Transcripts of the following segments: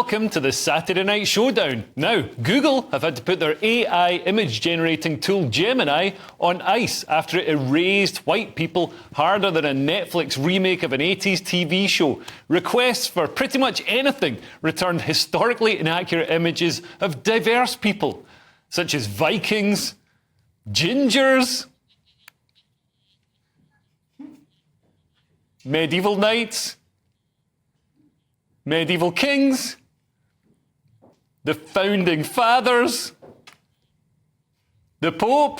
Welcome to the Saturday Night Showdown. Now, Google have had to put their AI image-generating tool Gemini on ice after it erased white people harder than a Netflix remake of an 80s TV show. Requests for pretty much anything returned historically inaccurate images of diverse people, such as Vikings, gingers, medieval knights, medieval kings, the founding fathers, the Pope,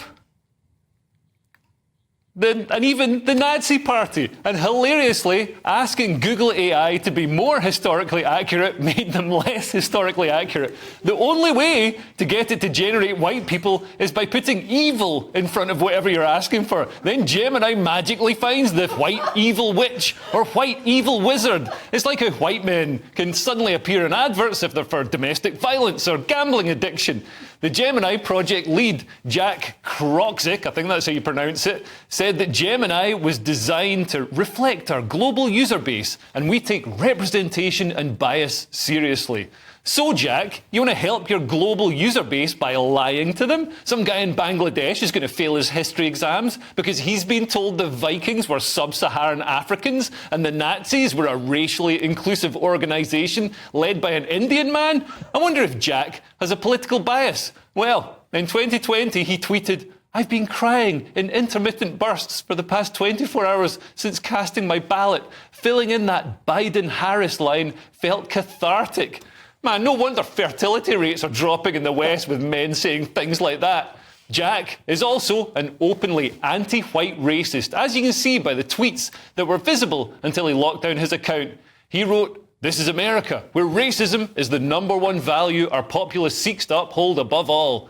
and even the Nazi Party. And hilariously, asking Google AI to be more historically accurate made them less historically accurate. The only way to get it to generate white people is by putting evil in front of whatever you're asking for. Then Gemini magically finds the white evil witch or white evil wizard. It's like how white men can suddenly appear in adverts if they're for domestic violence or gambling addiction. The Gemini project lead, Jack Kroczyk, I think that's how you pronounce it, said that Gemini was designed to reflect our global user base, and we take representation and bias seriously. So, Jack, you want to help your global user base by lying to them? Some guy in Bangladesh is going to fail his history exams because he's been told the Vikings were sub-Saharan Africans and the Nazis were a racially inclusive organisation led by an Indian man? I wonder if Jack has a political bias. Well, in 2020 he tweeted, "I've been crying in intermittent bursts for the past 24 hours since casting my ballot. Filling in that Biden-Harris line felt cathartic." Man, no wonder fertility rates are dropping in the West with men saying things like that. Jack is also an openly anti-white racist, as you can see by the tweets that were visible until he locked down his account. He wrote, "This is America, where racism is the #1 value our populace seeks to uphold above all."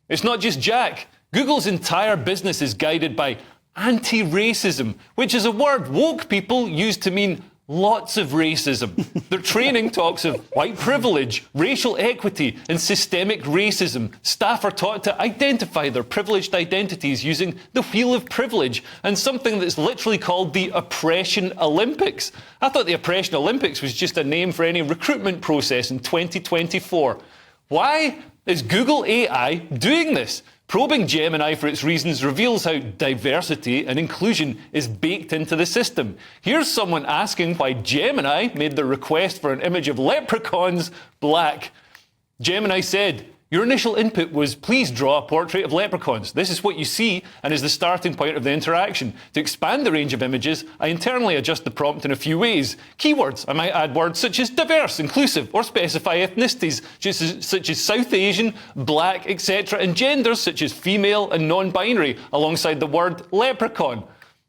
It's not just Jack. Google's entire business is guided by anti-racism, which is a word woke people use to mean lots of racism. Their training talks of white privilege, racial equity, and systemic racism. Staff are taught to identify their privileged identities using the wheel of privilege and something that's literally called the Oppression Olympics. I thought the Oppression Olympics was just a name for any recruitment process in 2024. Why is Google AI doing this? Probing Gemini for its reasons reveals how diversity and inclusion is baked into the system. Here's someone asking why Gemini made the request for an image of leprechauns black. Gemini said, "Your initial input was, please draw a portrait of leprechauns. This is what you see and is the starting point of the interaction. To expand the range of images, I internally adjust the prompt in a few ways. Keywords, I might add words such as diverse, inclusive, or specify ethnicities such as South Asian, black, etc., and genders such as female and non-binary, alongside the word leprechaun."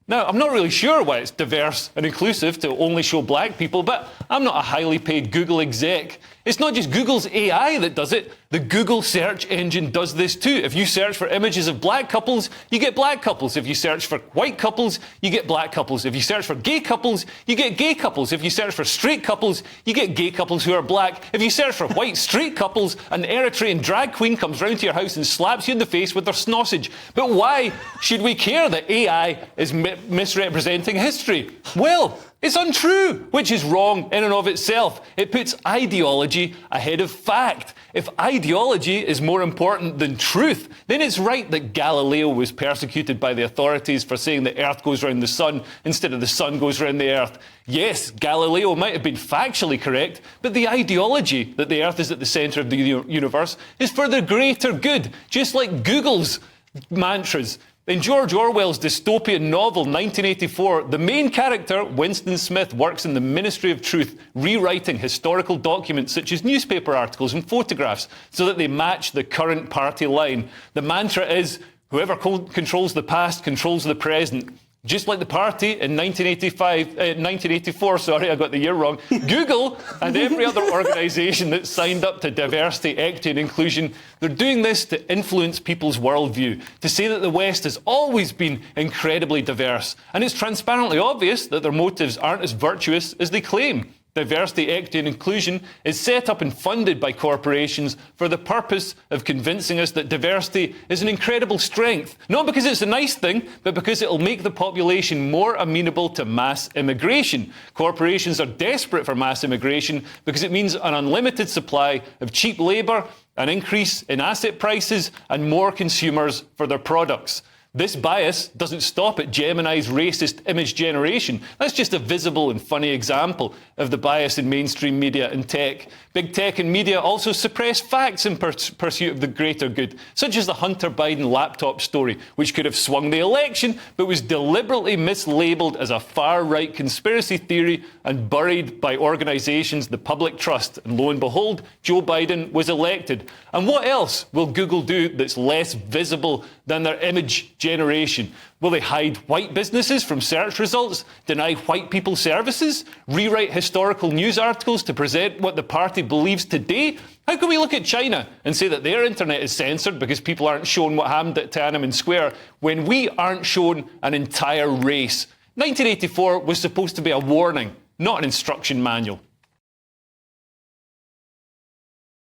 Now, I'm not really sure why it's diverse and inclusive to only show black people, but I'm not a highly paid Google exec. It's not just Google's AI that does it. The Google search engine does this too. If you search for images of black couples, you get black couples. If you search for white couples, you get black couples. If you search for gay couples, you get gay couples. If you search for straight couples, you get gay couples who are black. If you search for white straight couples, an Eritrean drag queen comes round to your house and slaps you in the face with their snossage. But why should we care that AI is misrepresenting history? Well, it's untrue, which is wrong in and of itself. It puts ideology ahead of fact. If ideology is more important than truth, then it's right that Galileo was persecuted by the authorities for saying the Earth goes round the sun instead of the sun goes round the Earth. Yes, Galileo might have been factually correct, but the ideology that the Earth is at the centre of the universe is for the greater good, just like Google's mantras. In George Orwell's dystopian novel 1984, the main character, Winston Smith, works in the Ministry of Truth, rewriting historical documents such as newspaper articles and photographs so that they match the current party line. The mantra is, whoever controls the past controls the present. Just like the party in 1984, I got the year wrong, Google and every other organisation that signed up to diversity, equity and inclusion, they're doing this to influence people's worldview, to say that the West has always been incredibly diverse. And it's transparently obvious that their motives aren't as virtuous as they claim. Diversity, equity and inclusion is set up and funded by corporations for the purpose of convincing us that diversity is an incredible strength, not because it's a nice thing, but because it'll make the population more amenable to mass immigration. Corporations are desperate for mass immigration because it means an unlimited supply of cheap labour, an increase in asset prices and more consumers for their products. This bias doesn't stop at Gemini's racist image generation. That's just a visible and funny example of the bias in mainstream media and tech. Big tech and media also suppress facts in pursuit of the greater good, such as the Hunter Biden laptop story, which could have swung the election, but was deliberately mislabeled as a far-right conspiracy theory and buried by organisations the public trust. And lo and behold, Joe Biden was elected. And what else will Google do that's less visible than their image generation? Will they hide white businesses from search results, deny white people services, rewrite historical news articles to present what the party believes today? How can we look at China and say that their internet is censored because people aren't shown what happened at Tiananmen Square when we aren't shown an entire race? 1984 was supposed to be a warning, not an instruction manual.